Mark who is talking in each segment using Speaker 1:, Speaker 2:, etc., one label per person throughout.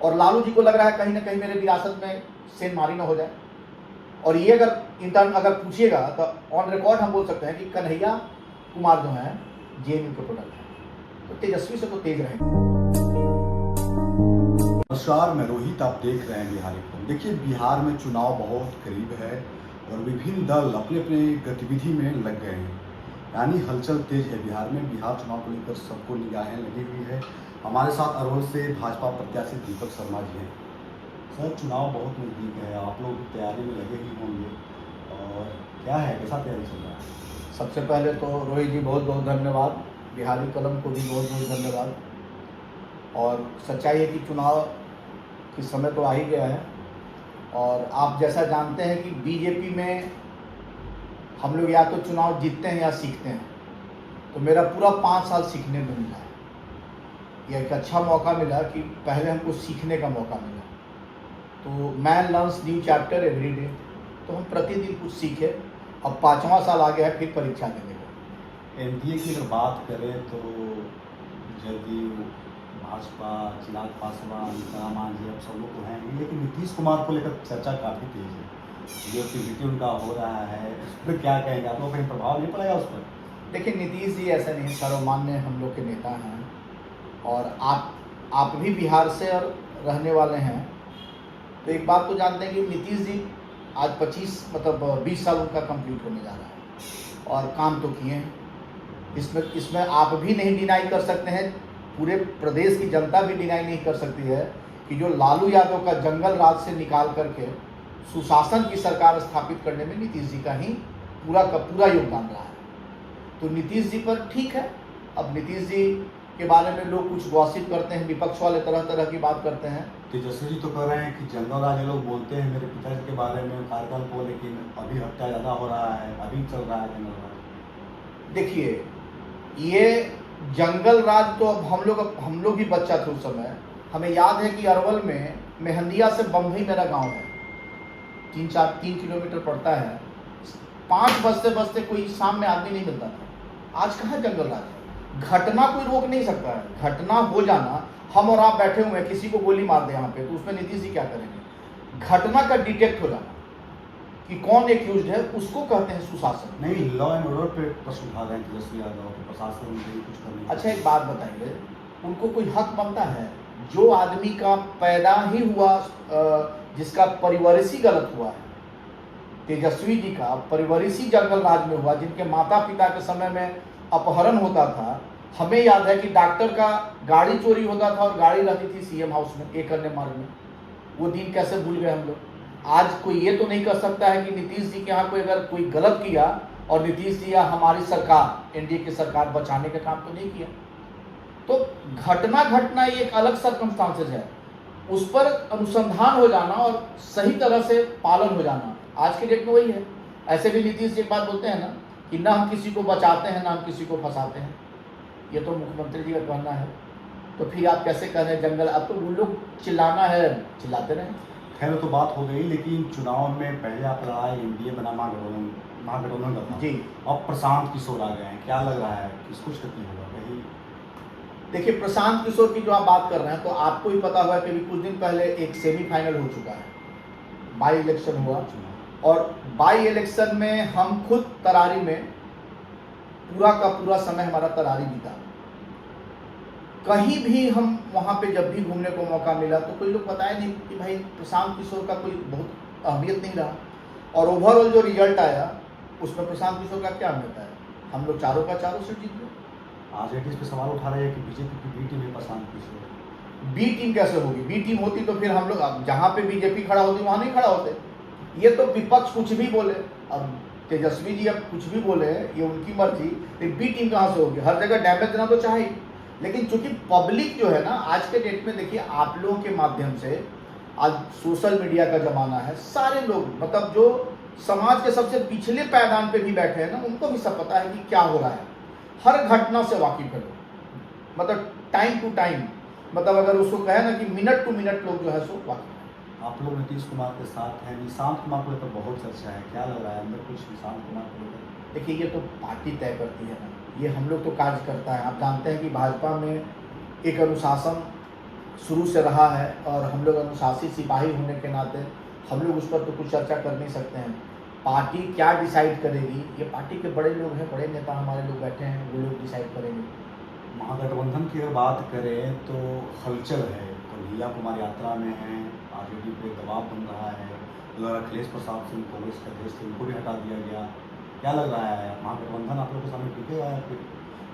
Speaker 1: और लालू जी को लग रहा है कहीं ना कहीं मेरे विरासत में सेंध मारी ना हो जाए। और ये अगर पूछिएगा तो ऑन रिकॉर्ड हम बोल सकते हैं कि कन्हैया कुमार जो है जेएनयू के प्रोडक्ट है, तो तेजस्वी से तो तेज रहेंगे।
Speaker 2: नमस्कार, मैं रोहित, आप देख रहे हैं बिहारी को। देखिए, बिहार में चुनाव बहुत करीब है और विभिन्न दल अपने अपने गतिविधि में लग गए हैं, यानी हलचल तेज है बिहार में। बिहार चुनाव को लेकर सबको निगाहें लगी हुई है। हमारे साथ अरवल से भाजपा प्रत्याशी दीपक शर्मा जी हैं। सर, चुनाव बहुत नज़दीक है, आप लोग तैयारी में लगे ही होंगे, और क्या है, कैसा तैयारी चल रहा है?
Speaker 1: सबसे पहले तो रोहित जी बहुत बहुत धन्यवाद, बिहारी कलम को भी बहुत बहुत धन्यवाद। और सच्चाई है कि चुनाव की समय तो आ ही गया है, और आप जैसा जानते हैं कि बीजेपी में हम लोग या तो चुनाव जीतते हैं या सीखते हैं। तो मेरा पूरा 5 साल सीखने में मिला है। यह एक अच्छा मौका मिला कि पहले हमको सीखने का मौका मिला। तो man learns new chapter every day, तो हम प्रतिदिन कुछ सीखे। अब 5वां साल आ गया है फिर परीक्षा देने का।
Speaker 2: एनडीए की अगर बात करें तो जदयू, भाजपा, चिराग पासवान, रामान जी, अब सब लोग तो हैं ही, लेकिन नीतीश कुमार को लेकर चर्चा काफ़ी तेज है। जो एक्टिविटी उनका हो रहा है उस पर क्या कहेंगे आप लोग? कहीं प्रभाव नहीं पड़ेगा उस पर?
Speaker 1: देखिए, नीतीश जी ऐसे नहीं, सर्वमान्य हम लोग के नेता हैं, और आप भी बिहार से और रहने वाले हैं, तो एक बात तो जानते हैं कि नीतीश जी आज 20 साल उनका कंप्लीट होने जा रहा है, और काम तो किए हैं। इसमें आप भी नहीं डिनाई कर सकते हैं, पूरे प्रदेश की जनता भी डिनाई नहीं कर सकती है कि जो लालू यादव का जंगल राज से निकाल करके सुशासन की सरकार स्थापित करने में नीतीश जी का ही पूरा का पूरा योगदान रहा है। तो नीतीश जी पर ठीक है, अब नीतीश जी के बारे में लोग कुछ गॉसिप करते हैं, विपक्ष वाले तरह तरह की बात करते हैं।
Speaker 2: तेजस्वी जी तो कह रहे हैं कि जंगल राज लोग बोलते हैं मेरे पिताजी के बारे में, कार्यकाल को, लेकिन अभी हत्या ज़्यादा हो रहा है, अभी चल रहा है जंगल राज।
Speaker 1: देखिए, ये जंगल राज तो अब हम लोग भी बच्चा थे उस समय। हमें याद है कि अरवल में मेहंदिया से बम्बई मेरा गांव है, 3 किलोमीटर पड़ता है। 5 बजते बजते कोई शाम में आदमी नहीं मिलता था। आज कहाँ जंगल राज है? घटना कोई रोक नहीं सकता है। घटना हो जाना, हम और आप बैठे हुए हैं, किसी को गोली मार दे यहाँ पे, तो उसमें नीतीश जी क्या करेंगे? घटना का डिटेक्ट हो जाना कि कौन एक्यूज्ड है, उसको कहते हैं सुशासन।
Speaker 2: नहीं, लॉ एंड ऑर्डर पे प्रश्न उठा रहे हैं तेजस्वी यादव के, प्रशासन में कुछ करने।
Speaker 1: अच्छा, एक बात बताइए, उनको कोई हक बनता है? जो आदमी का पैदा ही हुआ, जिसका परिवरिशी गलत हुआ है, तेजस्वी जी का परिवरिशी जंगल राज में हुआ, जिनके माता पिता के समय में अपहरण होता था। हमें याद है कि डॉक्टर का गाड़ी चोरी होता था और गाड़ी रहती थी सीएम हाउस में, एक करने मार्ग में। वो दिन कैसे भूल गए हम लोग? आज कोई ये तो नहीं कर सकता है कि नीतीश जी के यहाँ कोई अगर कोई गलत किया और नीतीश जी या हमारी सरकार, एनडीए की सरकार बचाने का काम तो नहीं किया। तो घटना घटना ये एक अलग सर्कमस्टांसेस है, उस पर अनुसंधान हो जाना और सही तरह से पालन हो जाना आज के डेट में वही है। ऐसे भी नीतीश जी एक बात बोलते हैं ना कि ना हम किसी को बचाते हैं ना हम किसी को फंसाते हैं। ये तो मुख्यमंत्री जी का कहना है, तो फिर आप कैसे कह रहे हैं जंगल? अब तो उन लोग चिल्लाना है, चिल्लाते रहें।
Speaker 2: खैर, तो बात हो गई, लेकिन चुनाव में पहले आप लड़ाई एनडीए बना महागठबंधन का था
Speaker 1: जी,
Speaker 2: अब प्रशांत किशोर आ गए हैं, क्या लग रहा है किसको क्षति होगा कहीं?
Speaker 1: देखिए, प्रशांत किशोर की जो आप बात कर रहे हैं, तो आपको ही पता हुआ कि अभी कुछ दिन पहले एक सेमीफाइनल हो चुका है, बाई इलेक्शन हुआ, और बाई इलेक्शन में हम खुद तरारी में पूरा का पूरा समय हमारा तरारी बीता। कहीं भी हम वहाँ पे जब भी घूमने को मौका मिला तो कोई लोग बताए नहीं कि भाई प्रशांत किशोर का कोई बहुत अहमियत नहीं रहा, और ओवरऑल जो रिजल्ट आया उसमें प्रशांत किशोर का क्या अहमियत है? हम लोग चारों का चारों सीट जीत गए।
Speaker 2: आज इस पे सवाल उठा रहे हैं कि बीजेपी की बी टीम है प्रशांत किशोर।
Speaker 1: बी टीम कैसे होगी? बी टीम होती तो फिर हम लोग जहाँ पे बीजेपी खड़ा होती वहाँ नहीं खड़ा होते। ये तो विपक्ष कुछ भी बोले, अब तेजस्वी जी अब कुछ भी बोले, ये उनकी मर्जी, लेकिन बी टीम कहाँ से होगी? हर जगह डैमेज देना तो चाहिए, लेकिन चूंकि पब्लिक जो है ना आज के डेट में, देखिए आप लोगों के माध्यम से, आज सोशल मीडिया का जमाना है, सारे लोग मतलब जो समाज के सबसे पिछले पायदान पे भी बैठे हैं ना, उनको भी सब पता है कि क्या हो रहा है। हर घटना से वाकिफ है लोग, मतलब टाइम टू टाइम, मतलब अगर उसको कहे ना कि मिनट टू मिनट लोग जो है सो वाकिफ है।
Speaker 2: आप लोग नीतीश कुमार के साथ हैं, निशांत कुमार को लेकर बहुत चर्चा है, क्या लग रहा है अंदर कुछ निशांत कुमार को लेकर?
Speaker 1: देखिए, ये तो पार्टी तय करती है ना, ये हम लोग तो कार्य करता है। आप जानते हैं कि भाजपा में एक अनुशासन शुरू से रहा है और हम लोग अनुशासित सिपाही होने के नाते हम लोग उस पर तो कुछ चर्चा कर नहीं सकते हैं। पार्टी क्या डिसाइड करेगी, ये पार्टी के बड़े लोग हैं, बड़े नेता हमारे लोग बैठे हैं, वो लोग डिसाइड करेंगे।
Speaker 2: महागठबंधन की अगर बात करें तो हलचल है, कन्हैया कुमार यात्रा में है, आरजेडी पे दबाव बन रहा है, उधर अखिलेश प्रसाद सिंह कांग्रेस के अध्यक्ष थे, उनको भी हटा दिया गया। क्या लग रहा है महागठबंधन आप लोग के सामने टिकेगा या फिर?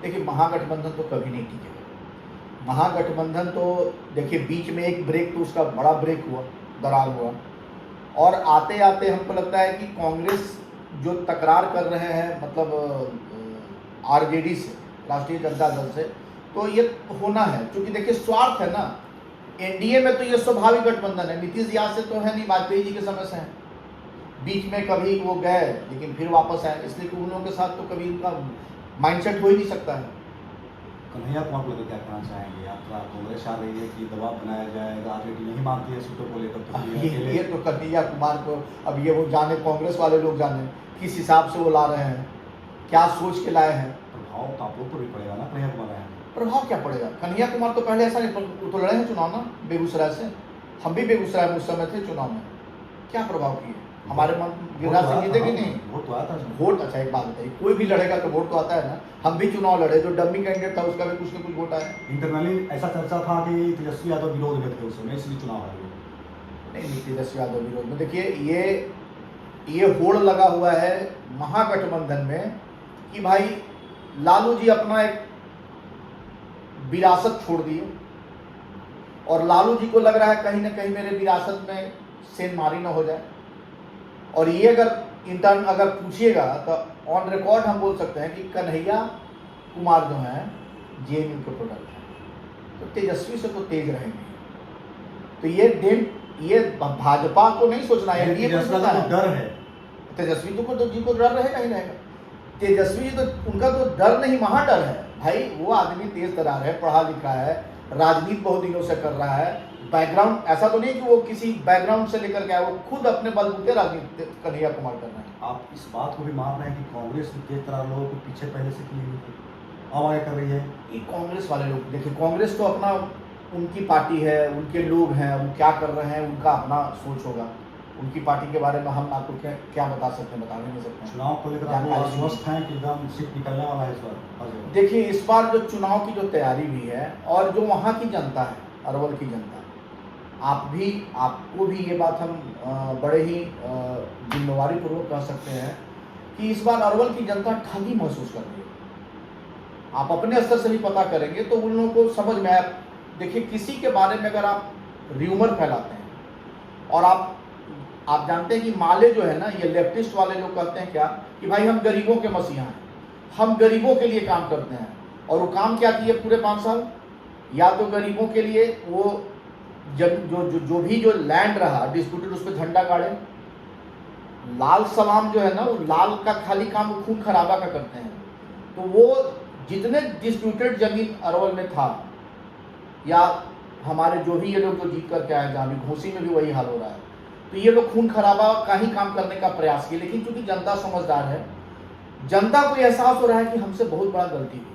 Speaker 1: देखिए महागठबंधन तो कभी नहीं टिकेगा। महागठबंधन तो देखिए बीच में एक ब्रेक तो उसका बड़ा ब्रेक हुआ, दरार हुआ, और आते आते हमको लगता है कि कांग्रेस जो तकरार कर रहे हैं मतलब आरजेडी से, राष्ट्रीय जनता दल से, तो ये होना है क्योंकि देखिए स्वार्थ है ना। एनडीए में तो ये स्वाभाविक गठबंधन है, नीतीश याद से तो है नहीं, वाजपेयी जी के समय से है। बीच में कभी वो गए लेकिन फिर वापस आए, इसलिए कि उन लोगों के साथ तो कभी उनका माइंडसेट हो ही नहीं सकता है।
Speaker 2: कन्हैया कुमार को लेकर क्या कहना चाहेंगे? यात्रा कांग्रेस आ रही है कि दबाव बनाया जाएगा, आरजेडी नहीं मानती है सीटों को लेकर, तो
Speaker 1: ये तो कन्हैया कुमार को अब ये वो जाने, कांग्रेस वाले लोग जाने किस हिसाब से वो ला रहे हैं, क्या सोच के लाए हैं।
Speaker 2: प्रभाव तो आप लोग को भी पड़ेगा ना कन्हैया कुमार आए।
Speaker 1: प्रभाव क्या पड़ेगा? कन्हैया कुमार तो पहले ऐसा नहीं तो लड़े हैं चुनाव ना बेगूसराय से, हम भी बेगूसराय में उस समय थे चुनाव में, क्या प्रभाव किए हमारे मन गिरिराज सिंह जीते कि नहीं?
Speaker 2: वोट तो आता है।
Speaker 1: वोट, अच्छा एक बात बताइए, कोई भी लड़ेगा तो वोट तो आता है ना। हम भी चुनाव लड़े, जो डम्मी कैंडिडेट था उसका भी कुछ न कुछ वोट आया।
Speaker 2: इंटरनली ऐसा चर्चा था कि तेजस्वी यादव विरोध में थे उस समय, इसलिए चुनाव हारे।
Speaker 1: नहीं, तेजस्वी यादव विरोध में, देखिए ये होड़ लगा हुआ है महागठबंधन में कि भाई लालू जी अपना एक विरासत छोड़ दिए और लालू जी को लग रहा है कहीं ना कहीं मेरे विरासत में सेंधमारी न हो जाए। और ये अगर इंटर्न अगर पूछिएगा तो ऑन रिकॉर्ड हम बोल सकते हैं कि कन्हैया कुमार जो हैं जेएनयू के प्रोडक्ट हैं, तो तेजस्वी से तो तेज रहेंगे। तो ये भाजपा को नहीं सोचना है, ये
Speaker 2: तेजस्वी को डर है।
Speaker 1: तेजस्वी जी को डर रहेगा ही रहेगा। तेजस्वी जी तो उनका तो डर नहीं, महा डर है भाई। वो आदमी तेज तरार है, पढ़ा लिखा है, राजनीति बहुत दिनों से कर रहा है, बैकग्राउंड ऐसा तो नहीं कि वो किसी बैकग्राउंड से लेकर के आया, वो खुद अपने बलबूते राजनीति कन्हैया कुमार कर रहे हैं।
Speaker 2: आप इस बात को भी मान रहे हैं कि कांग्रेस तेज तरार लोगों को पीछे पहले से की हुई थी, अब आगे कर रही है?
Speaker 1: ये कांग्रेस वाले लोग, देखिए कांग्रेस तो अपना, उनकी पार्टी है, उनके लोग हैं, वो क्या कर रहे हैं उनका अपना सोच होगा। उनकी पार्टी के बारे में हम आपको क्या बता सकते हैं, बता नहीं सकते।
Speaker 2: चुनाव को लेकर आप आश्वस्त हैं कि एकदम सीट निकलने वाला है इस बार?
Speaker 1: देखिए इस बार जो चुनाव की जो तैयारी हुई है और जो वहाँ की जनता है, अरवल की जनता, आपको भी ये बात हम बड़े ही जिम्मेवारी पूर्वक कह सकते हैं कि इस बार अरवल की जनता ठगी महसूस कर रही है। आप अपने स्तर से भी पता करेंगे तो उन लोगों को समझ में आया। देखिए किसी के बारे में अगर आप र्यूमर फैलाते हैं और आप जानते हैं कि माले जो है ना, ये लेफ्टिस्ट वाले लोग कहते हैं क्या कि भाई हम गरीबों के मसीहा हैं, हम गरीबों के लिए काम करते हैं। और वो काम क्या किए पूरे 5 साल? या तो गरीबों के लिए वो जो भी लैंड रहा डिस्प्यूटेड उस पर झंडा गाड़े। लाल सलाम जो है ना, वो लाल का खाली काम वो खून खराबा का करते हैं। तो वो जितने डिस्प्यूटेड जमीन अरवल में था, या हमारे जो भी ये लोग जो जीत करके आए, जहाँ भी घोसी में भी वही हाल हो रहा है, तो ये लोग खून खराबा का ही काम करने का प्रयास किए। लेकिन चूंकि जनता समझदार है, जनता को एहसास हो रहा है कि हमसे बहुत बड़ा गलती हुई है,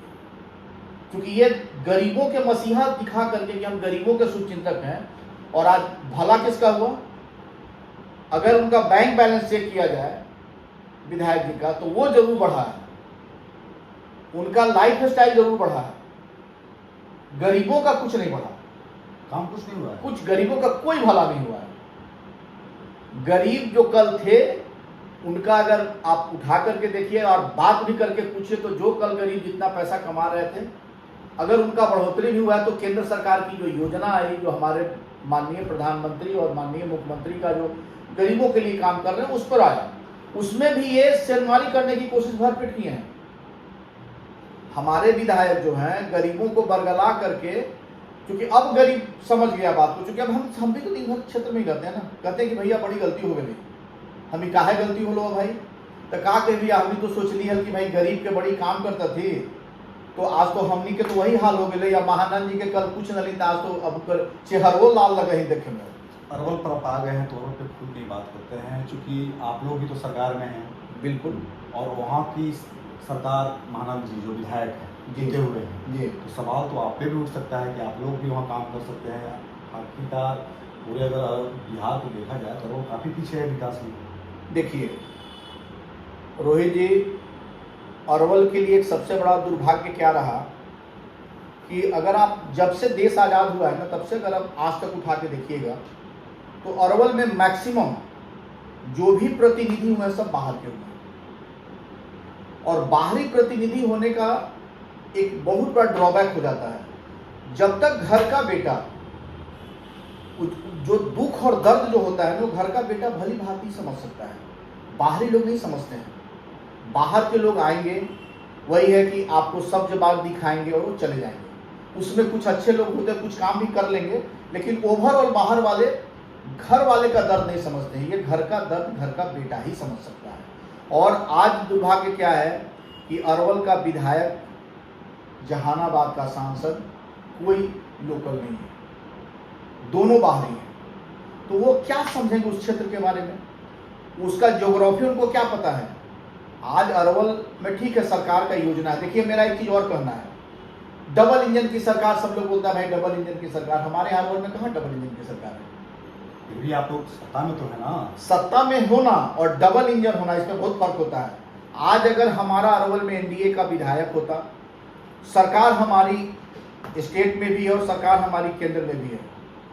Speaker 1: क्योंकि ये गरीबों के मसीहा दिखा करके कि हम गरीबों के शुभचिंतक हैं। और आज भला किसका हुआ? अगर उनका बैंक बैलेंस चेक किया जाए विधायक जी का, तो वो जरूर बढ़ा है, उनका लाइफ स्टाइल जरूर बढ़ा है, गरीबों का कुछ नहीं बढ़ा।
Speaker 2: काम कुछ नहीं हुआ है,
Speaker 1: कुछ गरीबों का कोई भला नहीं हुआ है। गरीब जो कल थे उनका अगर आप उठा करके देखिए और बात भी करके पूछिए, तो जो कल गरीब जितना पैसा कमा रहे थे, अगर उनका बढ़ोतरी भी हुआ है तो केंद्र सरकार की जो योजना आई, जो हमारे माननीय प्रधानमंत्री और माननीय मुख्यमंत्री का जो गरीबों के लिए काम कर रहे हैं उस पर आया, उसमें भी ये सेंधमारी करने की कोशिश भरपेट किए हैं। हमारे विधायक जो हैं गरीबों को बरगला करके, क्योंकि अब गरीब समझ गया बात को, क्योंकि अब हम भी तो दिन भर क्षेत्र में ही रहते हैं ना, कहते हैं कि भैया बड़ी गलती हो गई, हमें काहे गलती हो लो भाई, तो कहा कि भैया हमने तो सोच ली है कि भाई गरीब के बड़ी काम करता थी, तो आज तो हमनी के तो वही हाल हो गए। या महानंद जी के कल कुछ न लेता, आज तो अब चेहरो लाल लगा ही देखे में।
Speaker 2: अरवल पर आप आ गए हैं तो अरवल पे खुल की बात करते हैं, चूँकि आप लोग भी तो सरकार में हैं।
Speaker 1: बिल्कुल।
Speaker 2: और वहाँ की सरकार महानंद जी जो विधायक हैं
Speaker 1: जी।
Speaker 2: जीते हुए हैं,
Speaker 1: जी
Speaker 2: तो सवाल तो आप पे भी उठ सकता है कि आप लोग भी वहाँ काम कर सकते हैं। आखिरकार पूरे अगर बिहार को देखा जाए तो वो काफ़ी पीछे है विकास में।
Speaker 1: देखिए रोहित जी, अरवल के लिए एक सबसे बड़ा दुर्भाग्य क्या रहा कि अगर आप जब से देश आज़ाद हुआ है ना, तब से अगर आप आज तक उठा के देखिएगा तो अरवल में मैक्सिमम जो भी प्रतिनिधि हुए हैं सब बाहर के हुए हैं। और बाहरी प्रतिनिधि होने का एक बहुत बड़ा ड्रॉबैक हो जाता है। जब तक घर का बेटा, जो दुख और दर्द जो होता है वो घर का बेटा भली भांति समझ सकता है, बाहरी लोग नहीं समझते हैं। बाहर के लोग आएंगे, वही है कि आपको सब्ज बाग दिखाएंगे और वो चले जाएंगे। उसमें कुछ अच्छे लोग होते हैं, कुछ काम भी कर लेंगे, लेकिन ओवरऑल बाहर वाले घर वाले का दर्द नहीं समझते हैं। ये घर का दर्द घर का बेटा ही समझ सकता है। और आज दुर्भाग्य क्या है कि अरवल का विधायक, जहानाबाद का सांसद कोई लोकल नहीं है, दोनों बाहरी हैं। तो वो क्या समझेंगे उस क्षेत्र के बारे में, उसका ज्योग्राफी उनको क्या पता है। आज अरवल में ठीक है सरकार का योजना है। देखिए मेरा एक चीज और कहना है, डबल इंजन की सरकार, सब लोग बोलता है भाई डबल इंजन की सरकार। हमारे अरवल में कहाँ डबल इंजन की सरकार है?
Speaker 2: फिर भी आप लोग सत्ता में तो है ना।
Speaker 1: सत्ता में होना और डबल इंजन होना, इसमें बहुत फर्क होता है। आज अगर हमारा अरवल में एनडीए का विधायक होता, सरकार हमारी स्टेट में भी है और सरकार हमारी केंद्र में भी है,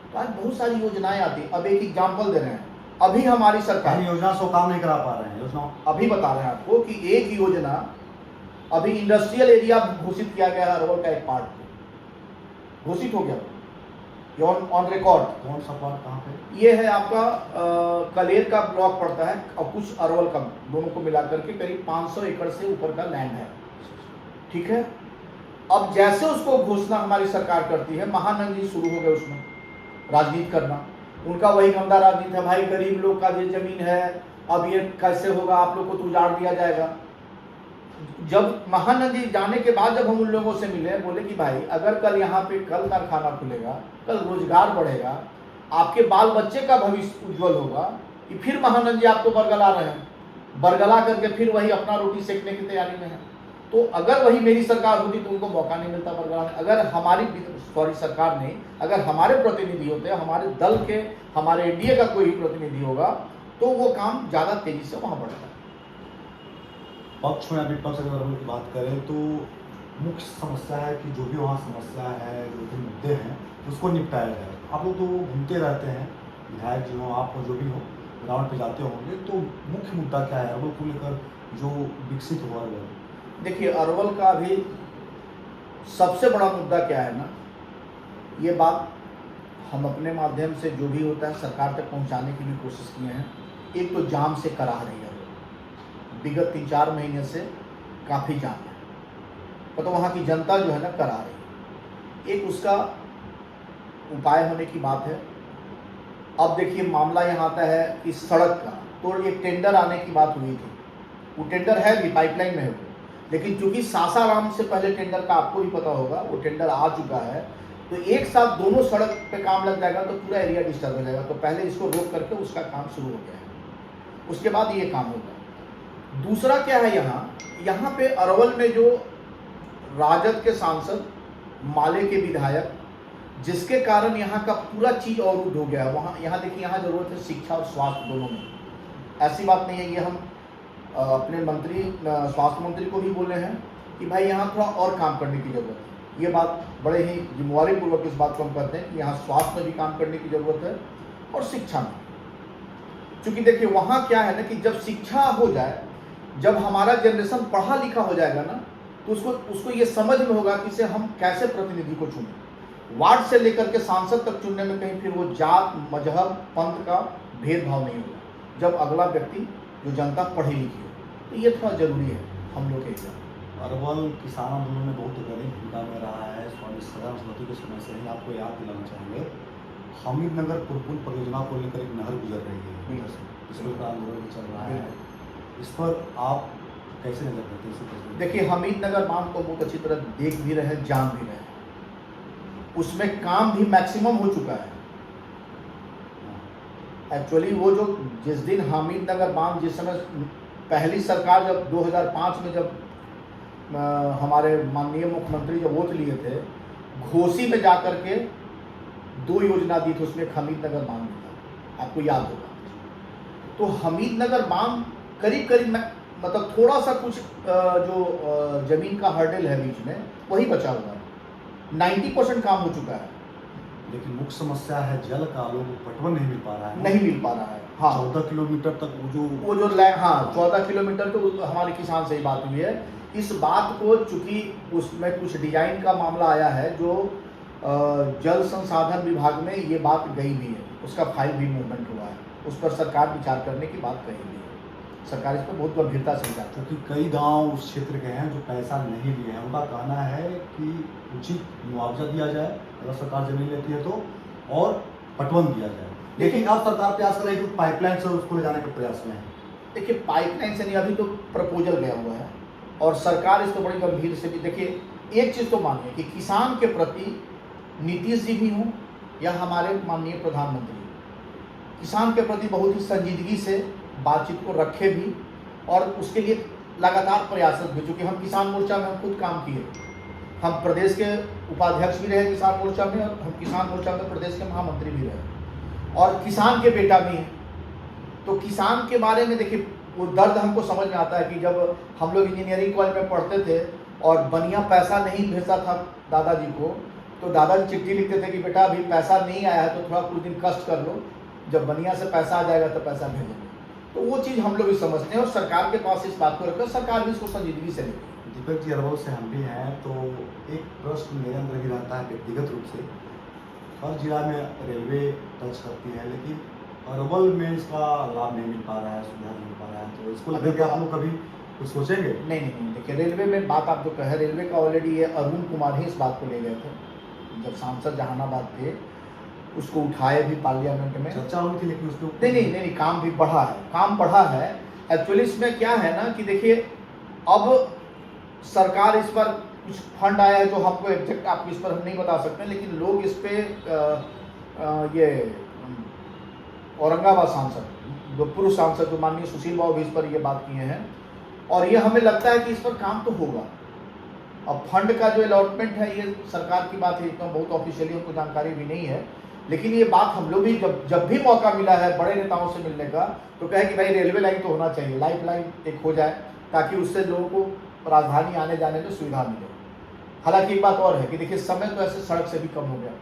Speaker 1: तो आज बहुत सारी योजनाएं आती। अब एक एग्जाम्पल दे रहे हैं, अभी हमारी सरकार
Speaker 2: योजना सो काम नहीं करा पा रहे हैं योजना।
Speaker 1: अभी बता रहे हैं आपको कि एक योजना, अभी इंडस्ट्रियल एरिया घोषित किया गया है अरवल का, एक पार्ट घोषित हो गया ऑन रिकॉर्ड।
Speaker 2: कौन सा पार्ट कहाँ पे?
Speaker 1: ये है आपका कलेर का ब्लॉक पड़ता है और कुछ अरवल का, दोनों को मिलाकर के करीब 500 एकड़ से ऊपर का लैंड है। ठीक है, अब जैसे उसको घोषणा हमारी सरकार करती है, महानंद जी शुरू हो गए उसमें राजनीति करना। उनका वही गंदा राजनीति है, भाई गरीब लोग का ये जमीन है, अब ये कैसे होगा, आप लोग को तो उजाड़ दिया जाएगा। जब महानंद जी जाने के बाद जब हम उन लोगों से मिले, बोले कि भाई अगर कल यहाँ पे कल कारखाना खुलेगा, कल रोजगार बढ़ेगा, आपके बाल बच्चे का भविष्य उज्जवल होगा, कि फिर महानंद जी आपको बरगला रहे हैं, बरगला करके फिर वही अपना रोटी सेकने की तैयारी में है। तो अगर वही मेरी सरकार होती तो उनको मौका नहीं मिलता बरगलाने। अगर हमारी सरकार नहीं, अगर हमारे प्रतिनिधि होते, हमारे दल के, हमारे एनडीए का कोई प्रतिनिधि होगा, तो वो काम ज़्यादा तेजी से वहाँ बढ़ता है।
Speaker 2: पक्ष में विपक्ष अगर हम की बात करें तो मुख्य समस्या है कि जो भी वहाँ समस्या है, जो भी मुद्दे हैं, उसको निपटाया जाए। आप लोग तो घूमते रहते हैं, विधायक जी हो, आप हो, जो भी हो, ग्राउंड पे जाते होंगे, तो मुख्य मुद्दा क्या है अरवल को लेकर जो विकसित हुआ है?
Speaker 1: देखिए अरवल का अभी सबसे बड़ा मुद्दा क्या है ना, ये बात हम अपने माध्यम से जो भी होता है सरकार तक पहुंचाने की भी कोशिश किए हैं। एक तो जाम से कराह रही है, विगत 3-4 महीने से काफ़ी जाम है, तो वहाँ की जनता जो है ना करा रही है। एक उसका उपाय होने की बात है। अब देखिए मामला यहाँ आता है कि सड़क का, तो एक टेंडर आने की बात हुई थी, वो टेंडर है भी, पाइपलाइन में है वो, लेकिन चूंकि सासाराम से पहले टेंडर का आपको भी पता होगा, वो टेंडर आ चुका है, तो एक साथ दोनों सड़क पे काम लग जाएगा तो पूरा एरिया डिस्टर्ब हो जाएगा। तो पहले इसको रोक करके उसका काम शुरू हो गया है, उसके बाद ये काम होगा। दूसरा क्या है, यहाँ पे अरवल में जो राजद के सांसद, माले के विधायक, जिसके कारण यहाँ का पूरा चीज अवरुद्ध हो गया है। वहाँ यहाँ देखिए, यहाँ जरूरत है शिक्षा और स्वास्थ्य दोनों में। ऐसी बात नहीं है, ये हम अपने मंत्री, स्वास्थ्य मंत्री को भी बोले हैं कि भाई यहाँ थोड़ा और काम करने की जरूरत है। ये बात बड़े ही जिम्मेवारी पूर्वक इस बात को हम कहते हैं कि यहाँ स्वास्थ्य में भी काम करने की जरूरत है और शिक्षा में। क्योंकि देखिए वहाँ क्या है ना कि जब शिक्षा हो जाए, जब हमारा जनरेशन पढ़ा लिखा हो जाएगा ना, तो उसको ये समझ में होगा कि इसे हम कैसे प्रतिनिधि को चुनें। वार्ड से लेकर के सांसद तक चुनने में कहीं फिर वो जात, मजहब, पंथ का भेदभाव नहीं होगा, जब अगला व्यक्ति जो जनता पढ़ी लिखी हो। तो ये थोड़ा जरूरी है हम लोग के लिए।
Speaker 2: अरवल किसान आंदोलन में बहुत बड़ी भूमिका में रहा है। स्वामी सदानंद सरस्वती के समय से ही आपको याद दिलाना चाहेंगे, हमीदनगर पुरपुल परियोजना को लेकर एक नहर गुजर रही है, इसमें का आंदोलन चल रहा है, इस पर आप कैसे नजर करते हैं?
Speaker 1: देखिए हमीदनगर बांध को बहुत अच्छी तरह देख भी रहे, जान भी रहे, उसमें काम भी मैक्सिमम हो चुका है। एक्चुअली वो जो जिस दिन हमीदनगर बांध, जिस समय पहली सरकार जब 2005 में जब हमारे माननीय मुख्यमंत्री जब वोट लिए थे, घोसी में जाकर के 2 योजना दी थी, उसमें हमीद नगर बांध भी था, आपको याद होगा। तो हमीद नगर बांध करीब करीब मतलब थोड़ा सा कुछ जो जमीन का हर्डल है बीच में, वही बचा हुआ है। 90% काम हो चुका है,
Speaker 2: लेकिन मुख्य समस्या है जल का, लोगों को पटवन नहीं मिल पा रहा है।
Speaker 1: नहीं मिल पा रहा है। हाँ,
Speaker 2: 14 किलोमीटर तक
Speaker 1: वो जो हाँ 14 किलोमीटर तो हमारे किसान से ही बात हुई है। इस बात को चूंकि उसमें कुछ डिजाइन का मामला आया है, जो जल संसाधन विभाग में ये बात गई भी है, उसका फाइल भी मूवमेंट हुआ है, उस पर सरकार विचार करने की बात कही भी है। सरकार इस पर बहुत गंभीरता से विचार,
Speaker 2: क्योंकि कई गांव उस क्षेत्र के हैं जो पैसा नहीं लिए हैं। उनका कहना है कि उचित मुआवजा दिया जाए अगर सरकार जमीन लेती है तो, और पटवन दिया जाए। लेकिन अब सरकार प्रयास कर रही है कि पाइपलाइन से उसको ले जाने के प्रयास में है।
Speaker 1: देखिए पाइपलाइन से नहीं, अभी तो प्रपोजल गया हुआ है और सरकार इस पर बड़ी गंभीर से भी, देखिए एक चीज़ तो मानिए कि किसान के प्रति नीतीश जी भी हों या हमारे माननीय प्रधानमंत्री, किसान के प्रति बहुत ही संजीदगी से बातचीत को रखे भी और उसके लिए लगातार प्रयासरत भी। चूँकि हम किसान मोर्चा में हम खुद काम किए, हम प्रदेश के उपाध्यक्ष भी रहे किसान मोर्चा में, और हम किसान मोर्चा में प्रदेश के महामंत्री भी रहे, और किसान के बेटा भी हैं। तो किसान के बारे में देखिए वो दर्द हमको समझ में आता है कि जब हम लोग इंजीनियरिंग कॉलेज में पढ़ते थे और बनिया पैसा नहीं भेजता था दादाजी को, तो दादाजी चिट्ठी लिखते थे कि बेटा अभी पैसा नहीं आया है तो थोड़ा कुछ दिन कष्ट कर लो, जब बनिया से पैसा आ जाएगा तो पैसा भेजेंगे। तो वो चीज़ हम लोग भी समझते हैं और सरकार के पास इस बात को रखकर सरकार भी इसको संजीदगी से लेती है।
Speaker 2: दीपक जी, अरवल से हम भी हैं, तो एक प्रश्न मेरे अंदर ही रहता है व्यक्तिगत रूप से। हर जिला में रेलवे टच करती है, लेकिन अरवल में इसका लाभ नहीं मिल पा रहा है, सुविधा नहीं मिल पा रहा है, तो इसको लेकर के आप लोग कभी कुछ सोचेंगे?
Speaker 1: नहीं, देखिए रेलवे में बात आप जो कहे, रेलवे का ऑलरेडी ये अरुण कुमार ही इस बात को ले गए थे, जब सांसद जहानाबाद थे उसको उठाए भी पार्लियामेंट में,
Speaker 2: चर्चा हुई थी, लेकिन उसको
Speaker 1: नहीं, काम भी बढ़ा है, काम बढ़ा है। एक्चुअली इसमें क्या है ना कि देखिए अब सरकार इस पर कुछ फंड आया है जो हमको एग्जैक्ट आपको इस पर हम नहीं बता सकते, लेकिन लोग इस पे ये औरंगाबाद सांसद, जो पूर्व सांसद जो माननीय सुशील बाबू भी इस पर ये बात किए हैं, और ये हमें लगता है कि इस पर काम तो होगा। अब फंड का जो अलॉटमेंट है ये सरकार की बात है, इतना बहुत ऑफिशियली उनको जानकारी भी नहीं है, लेकिन ये बात हम लोग भी जब भी मौका मिला है बड़े नेताओं से मिलने का, तो कहे कि भाई रेलवे लाइन तो होना चाहिए, लाइफ लाइन एक हो जाए, ताकि उससे लोगों को राजधानी आने जाने में सुविधा मिले। हालांकि एक बात और है कि देखिए समय तो ऐसे सड़क से भी कम हो गया।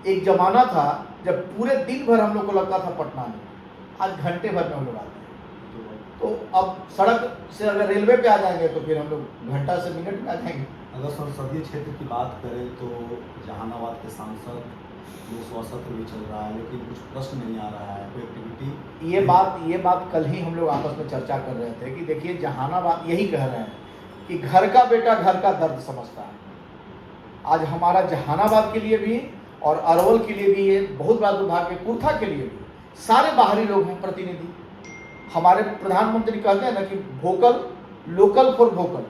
Speaker 1: एक जमाना था जब पूरे दिन भर हम लोग को लगता था पटना में, आज घंटे भर में हम लोग आते हैं। तो अब सड़क से अगर रेलवे पे आ जाएंगे तो फिर हम लोग घंटा से मिनट में आ जाएंगे।
Speaker 2: अगर संसदीय क्षेत्र की बात करें तो जहानाबाद के सांसद लोकसभा सत्र भी चल रहा है, लेकिन कुछ प्रश्न नहीं आ रहा है, कोई एक्टिविटी।
Speaker 1: ये बात कल ही हम लोग आपस में चर्चा कर रहे थे कि देखिए जहानाबाद यही कह रहे हैं कि घर का बेटा घर का दर्द समझता है। आज हमारा जहानाबाद के लिए भी और अरवल के लिए भी, ये बहुत बड़ा दुर्भाग्य, कुर्था के लिए भी सारे बाहरी लोग हैं प्रतिनिधि। हमारे प्रधानमंत्री कहते हैं ना कि वोकल लोकल फॉर वोकल,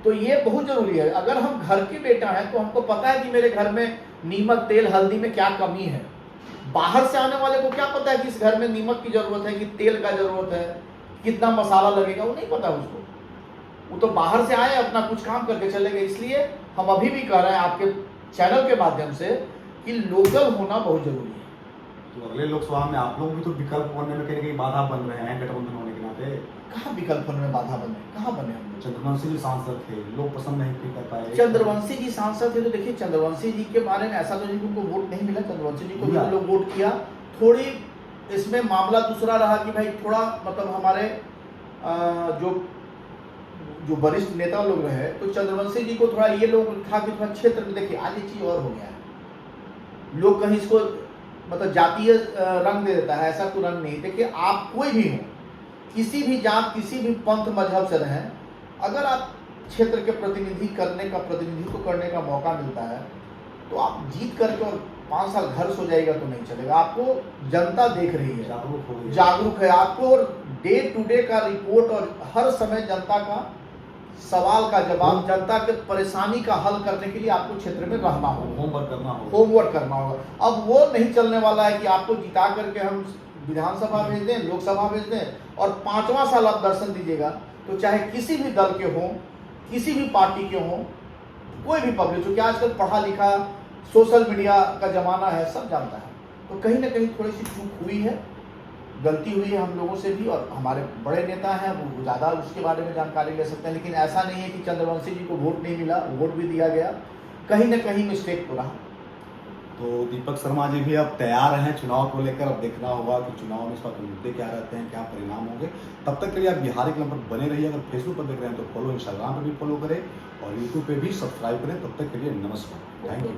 Speaker 1: तो ये बहुत जरूरी है। अगर हम घर के बेटा हैं तो हमको पता है कि मेरे घर में नीमक तेल हल्दी में क्या कमी है। बाहर से आने वाले को क्या पता है कि इस घर में नीमक की जरूरत है, कि तेल का जरूरत है, कितना मसाला लगेगा, वो नहीं पता उसको। वो तो बाहर से आए अपना कुछ काम करके चले गए। इसलिए हम अभी भी कह रहे हैं आपके चैनल के माध्यम से कि लोकल होना बहुत जरूरी है।
Speaker 2: तो अगले लोकसभा में आप लोग भी तो विकल्प बनने में कहीं बाधा बन रहे हैं गठबंधन होने के नाते।
Speaker 1: कहाँ विकल्प होने में बाधा बने, कहाँ बने हम लोग?
Speaker 2: चंद्रवंशी जी सांसद थे, लोग पसंद नहीं कर पाए।
Speaker 1: चंद्रवंशी जी सांसद थे, तो देखिए चंद्रवंशी जी के बारे में ऐसा तो नहीं कि उनको वोट नहीं मिला, चंद्रवंशी जी को भी लोग वोट किया। थोड़ी इसमें मामला दूसरा रहा कि भाई थोड़ा मतलब हमारे जो वरिष्ठ नेता लोग रहे, तो चंद्रवंशी जी को थोड़ा ये लोग था कि थोड़ा क्षेत्र में, देखिए आज ये चीज और हो गया है, लोग कहीं इसको मतलब जातीय रंग दे देता है, ऐसा तो रंग नहीं। देखिए आप कोई भी हो, किसी भी जात किसी भी पंथ मजहब से रहें, अगर आप क्षेत्र के प्रतिनिधित्व करने का मौका मिलता है तो आप जीत करके और 5 साल घर सो जाएगा तो नहीं चलेगा। आपको जनता देख रही है, जागरूक है आपको, और डे टू डे का रिपोर्ट और हर समय जनता का सवाल का जवाब, जनता के परेशानी का हल करने के लिए आपको क्षेत्र में रहना होगा, होमवर्क करना होगा। अब वो नहीं चलने वाला है कि आपको जिता करके हम विधानसभा भेज दें, लोकसभा भेज दें और 5वां साल आप दर्शन दीजिएगा। तो चाहे किसी भी दल के हों, किसी भी पार्टी के हों, कोई भी पब्लिक, क्योंकि आजकल पढ़ा लिखा सोशल मीडिया का ज़माना है, सब जानता है। तो कहीं ना कहीं थोड़ी सी चूक हुई है, गलती हुई है हम लोगों से भी, और हमारे बड़े नेता हैं वो ज़्यादा उसके बारे में जानकारी ले सकते हैं। लेकिन ऐसा नहीं है कि चंद्रवंशी जी को वोट नहीं मिला, वोट भी दिया गया, कहीं ना कहीं मिस्टेक तो रहा।
Speaker 2: तो दीपक शर्मा जी भी अब तैयार हैं चुनाव को लेकर। अब देखना होगा कि चुनाव में इस वक्त मुद्दे क्या रहते हैं, क्या परिणाम होंगे। तब तक के लिए आप बिहारी क्लब पर बने रहिए। अगर फेसबुक पर देख रहे हैं तो फॉलो, इंस्टाग्राम पर भी फॉलो करें और यूट्यूब पे भी सब्सक्राइब करें। तब तक के लिए नमस्कार, थैंक यू।